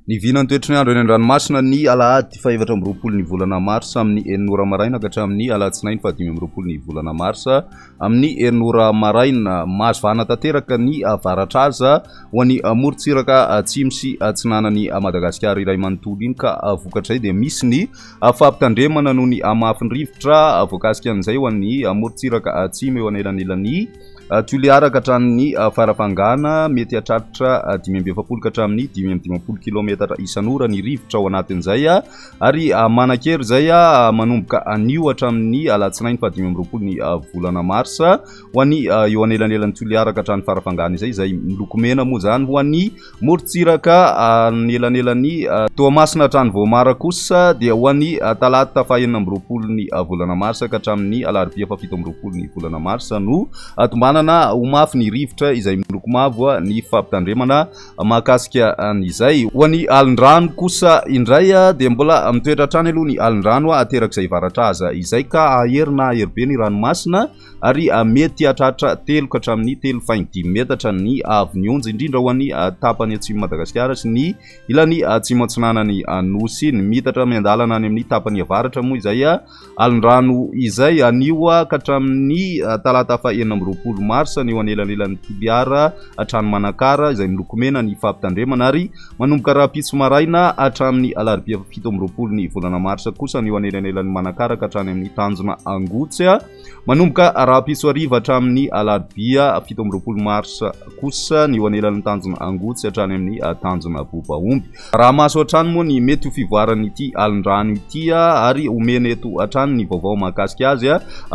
Ny vinany toetrany andro eny an-dranomasina ny alahady fahavatra amby roapolo ny volana marsa amin'ny enin'ora maraina ka hatramin'ny alatsinainy fahadimy amby roapolo ny volana marsa amin'ny enin'ora maraina mahazovana tanteraka ny avaratraza ho an'ny morontsiraka atsimo sy atsinanany Madagasikara iray manontolo iny ka vokatray dia misy ny fampitandremana noho ny mafiny rivotra voakasika an'izay ho an'ny morontsiraka atsimo eo anelanelan'ny Tuliara ka hatramin'ny farafangana mety hatratra 570 ka hatramin'ny 580 kilometatra isan'ora ny rivotra ao anatin'izay ary manakery izay manomboka anio hatramin'ny alatsinainy fahadimy amby roapolo ny volana marsa ho an'ny eo anelanelan'ny Tuliara ka hatramin'ny farafangana izay miloko mena moa zany ho an'ny morontsiraka anelanelan'ny Toamasina hatrany Voamara kosa dia ho an'ny talata fahaenina amby roapolo ny volana marsa ka hatramin'ny alarobia fafito amby roapolo ny volana marsa no tombanana ho mafy ny rivotra izay miloko mavo ny fampitandremana mahakasika an'izay ho an'ny alin-drano kosa indray dia mbola mitoetra hatrany aloha ny alin-drano aterak'izay varatraza izay ka aherina ahery ny ranomasina ary mety hatratra 3 ka hatramin'ny 3.5 metatra ny avy onja indrindra ho an'ny tapany atsimo Madagasikara sy ny ilany atsimo atsinanany nosy ny mitatra miandalana any amin'ny tapany avaratra moa izay alin-drano izay anio ka hatramin'ny talata fahaenina amby roapolo marsa ny eo anelanelan'ny Tuliara hatrany Manakara izay miloko mena ny fampitandremana ary manomboka rapitso maraina hatramin'ny alarobia fito amby roapolo ny volana marsa kosa ny eo anelanelan'ny Manakara ka hatrany amin'ny tanjona Angotsy manomboka rapitso ariva hatramin'ny alarobia fito amby roapolo marsa kosa ny eo anelan'ny tanjona Angotsy hatrany amin'ny tanjona Bobaomby raha maso hatrany moa ny mety ho fivoaran'ity alin-drano ity ary omena eto hatrany ny vaovao mahakasika azy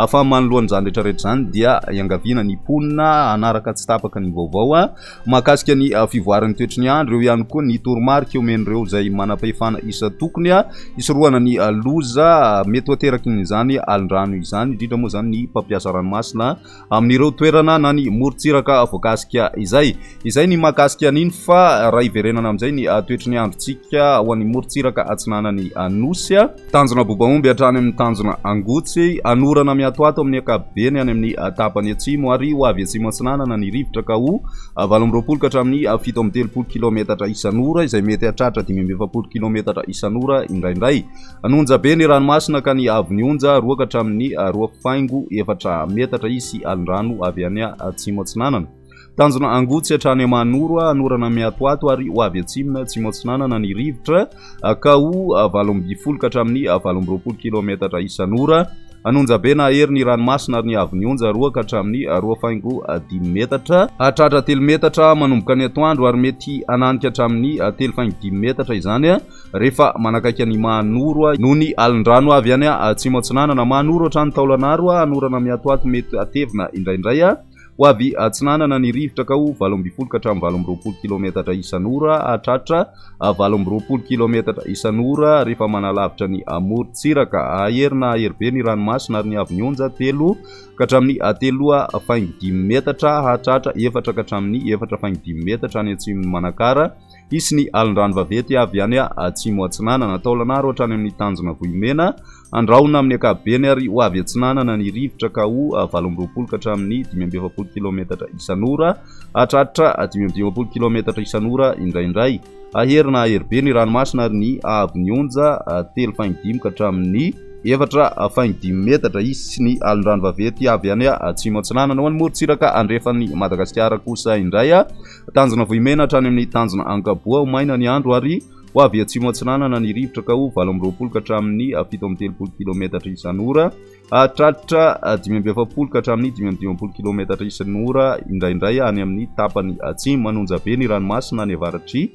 fa manoloan'izany rehetrarehetra zany dia iangaviana ny ponina anaraka tsy tapaka ny vaovao mahakasika ny fivoaran'ny toetry ny andro eo ihany koa ny toromarika omen'ireo izay manam-pahefana isa tokony isorohana ny loza mety hoateraky n'izany alin-drano izany indrindra moa zany ny mpampiasa ranomasina amin'ireo toerana na ny morontsiraka voakasika izay ny mahakasika an'iny fa raha iverenana amin'izay ny toetry ny androntsika ho an'ny morontsiraka atsinanany nosy tanjona Bobaomby hatrany amin'ny tanjona Angotsy anorana miatoato amin'ny ankapobeny any amin'ny tapany atsimo ary ho avy atsimo atsinanana ny rivotra ka ho 8 ka hatramin'ny 730 kilometatra isan'ora izay mety hatratra 570 kilometatra isan'ora indraindray anonja be ny ranomasina ka ny avy onja 2 ka hatramin'ny 2.4 metatra isy alin-drano avy any atsimo atsinanana tanjona Angotsy hatrany Manoro anorana miatoato ary ho avy atsimo atsinanana ny rivotra ka ho 8 ka hatramin'ny 820 kilometatra isan'ora anonja be na hery ny ranomasina ary ny avy onja 2 ka hatramin'ny 2.5 metatra hatratra 3 metatra manomboka ny atoandro ary mety ananika hatramin'ny 3.5 metatra izany rehefa manakaiky ny Manoro noho ny alin-drano avy any atsimo atsinanana Manoro hatrany Taolanaro anorana miatoato mety atevina indraindray ho avy atsinanana ny rivotra ka ho 8 ka hatramin'ny 820 kilometatra isan'ora hatratra 820 kilometatra isan'ora rehefa manalavitra ny morontsiraka aherina ahery be ny ranomasina ary ny avy onja 3 ka hatramin'ny 3.5 metatra hatratra 4 ka hatramin'ny 4.5 metatra any atsimo Manakara isy ny alin-drano vavety avy any atsimo atsinanana Taolanaro hatrany amin'ny tanjona Vohimena andraona amin'ny ankapobeny ary ho avy atsinanana ny rivotra ka ho 8 ka hatramin'ny 570 kilometatra isan'ora hatratra 570 kilometatra isan'ora indraindray aherina ahery be ny ranomasina ary ny avy onja 3.5 ka hatramin'ny 4.5 metatra isy ny alin-drano vavety avy any atsimo atsinanana ho an'ny morontsiraka andrefan'ny Madagasikara kosa indray tanjona Vohimena hatrany amin'ny tanjona Ankaboa ho maina ny andro ary ho avy atsimo atsinanana ny rivotra ka ho 8 ka hatramin'ny 730 kilometatra isan'ora hatratra 570 ka hatramin'ny 580 kilometatra isan'ora indraindray any amin'ny tapany atsimo manonja be ny ranomasina ny avaratry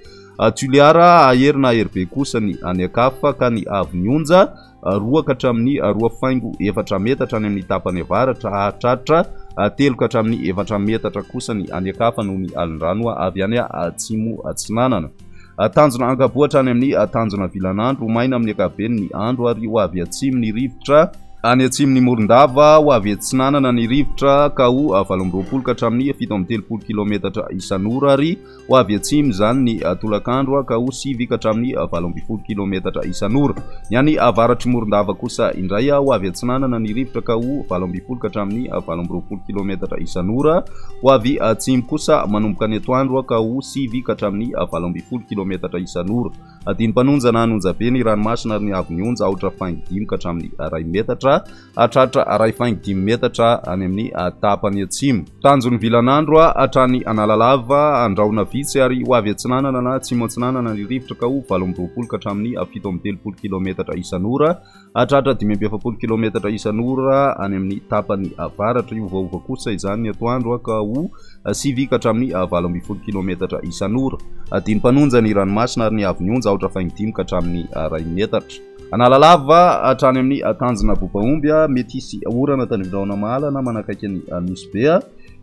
Tuliara aherina ahery be kosa ny any akafa ka ny avy onja 2 ka hatramin'ny 2.4 metatra any amin'ny tapany avaratra hatratra 3 ka hatramin'ny 4 metatra kosa ny any akafa noho ny alin-drano avy any atsimo atsinanana tanjona Ankaboa hatrany amin'ny tanjona Vilanandro maina amin'ny ankapobeny ny andro ary ho avy atsimo ny rivotra any atsimony Morondava ho avy Atsinanana ny rivotra ka ho 720 ka hatramin'ny 730 kilometatra isan'ora ary ho avy atsimo zany ny tolakandro ka ho 9 ka hatramin'ny 720 kilometatra isan'ora. Ny any avaratry Morondava kosa indray ho avy Atsinanana ny rivotra ka ho 720 ka hatramin'ny 720 kilometatra isan'ora, ho avy atsimo kosa manomboka ny atoandro ka ho 9 ka hatramin'ny 720 kilometatra isan'ora. Adiny mpanonjana anonjabe ny ranomasina ary ny avy ny onja aotra faingidimy ka hatramin'ny 2 metatra hatratra 2.5 metatra any amin'ny tapany atsimo. Tanjon'ny Vilanandro hatrany Analalava andraona vitsy ary ho avy Atsinanana na atsimo Atsinanana ny rivotra ka ho 820 ka hatramin'ny 730 kilometatra isan'ora hatratra 570 kilometatra isan'ora any amin'ny tapany avaratra. Io vaova kosa izany ny atoandro ka ho 9 ka hatramin'ny 820 kilometatra isan'ora. Adiny mpanonja ny ranomasina ary ny avy ny onja aotra faingidimy ka hatramin'ny 2 metatra. Analalava hatrany amin'ny tanjona Bobaomby mety hisy orana tanivindraona mahala na manakaiky ny Nosy-Be.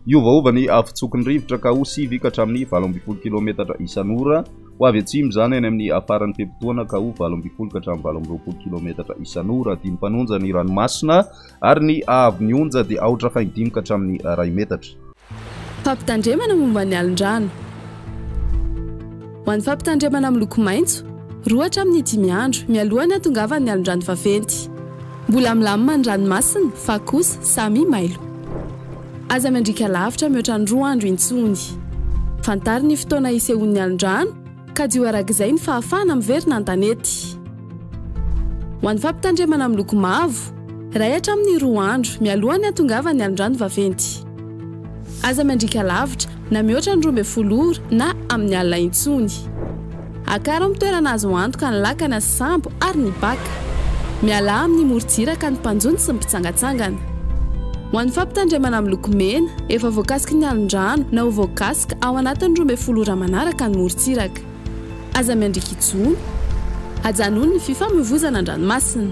Io vaova ny fitsokon'ny rivotra ka ho 9 ka hatramin'ny 820 kilometatra isan'ora, ho avy atsimo zany any amin'ny afaran'ny Pepitoana ka ho 820 ka hatramin'ny 820 kilometatra isan'ora. Adiny mpanonja ny ranomasina ary ny avy ny onja dia aotra faingidimy ka hatramin'ny 2 metatra. Fampitandremana momba ny alin-drano. Ho an'ny fampitandremana amin'ny loko maitso, 2 hatramin'ny 5 andro mialohan'ny hatongavan'ny alin-drano vaventy. Mbola milamina ny ranomasina fa kosa samy mailo. Aza mandrika lavitra mihoatra ny 2 andro intsony. Fantary ny fotoana isehoan'ny alin-drano ka dio arak'izay ny fahafahana miverina an-tanety. Ho an'ny fampitandremana amin'ny loko mavo, 2 hatramin'ny 2 andro mialohan'ny hatongavan'ny alin-drano vaventy. Aza mandrika lavitra na mihoatra ny 12 ora na amin'ny alina intsony. Akara amin'ny toerana azo antoka ny lakana sy sambo ary ny baka. Miala amin'ny morontsiraka ny mpanjony sy ny mpitsangatsangana. Ho an'ny fampitandremana amin'ny loko mena, efa voakasika ny alin-drano na ho voakasika ao anatin'ny 12 ora manaraka ny morontsiraka. Aza mandrika intsony, ajanony ny fifamoivoizana an-dranomasina.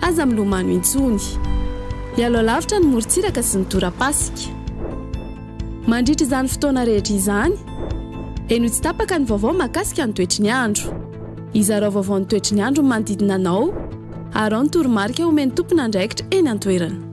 Aza milomano intsony. Mialo lavitra ny morontsiraka sy ny tora-pasika. Mandritra izany fotoana rehetra izany, eno tsy tapaka ny vaovao mahakasika ny toetry ny andro. Izarao vaovao ny toetry ny andro manodidina anao, ary ao ny toromarika omeny tompona andraikitra eny an-toerana.